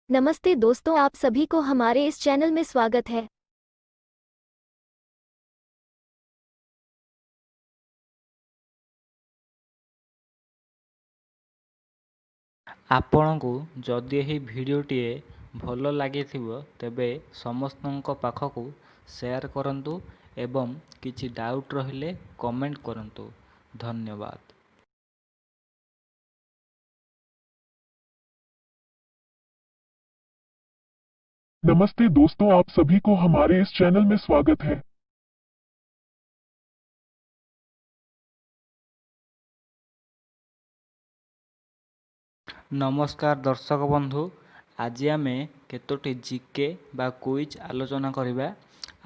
नमस्ते दोस्तों, आप सभी को हमारे इस चैनल में स्वागत है। ଆପଣଙ୍କୁ ଯଦି ଏହି ଭିଡ଼ିଓଟିଏ ଭଲ ଲାଗିଥିବ ତେବେ ସମସ୍ତଙ୍କ ପାଖକୁ ସେୟାର କରନ୍ତୁ ଏବଂ କିଛି ଡାଉଟ୍ ରହିଲେ କମେଣ୍ଟ କରନ୍ତୁ। ଧନ୍ୟବାଦ। नमस्ते दोस्तों, आप सभी को हमारे इस चैनल में स्वागत है। ନମସ୍କାର ଦର୍ଶକ ବନ୍ଧୁ, ଆଜି ଆମେ କେତୋଟି ଜିକେ ବା କୁଇଜ୍ ଆଲୋଚନା କରିବା।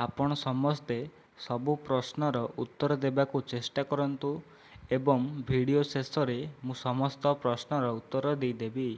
ଆପଣ ସମସ୍ତେ ସବୁ ପ୍ରଶ୍ନର ଉତ୍ତର ଦେବାକୁ ଚେଷ୍ଟା କରନ୍ତୁ ଏବଂ ଭିଡ଼ିଓ ଶେଷରେ ମୁଁ ସମସ୍ତ ପ୍ରଶ୍ନର ଉତ୍ତର ଦେଇଦେବି।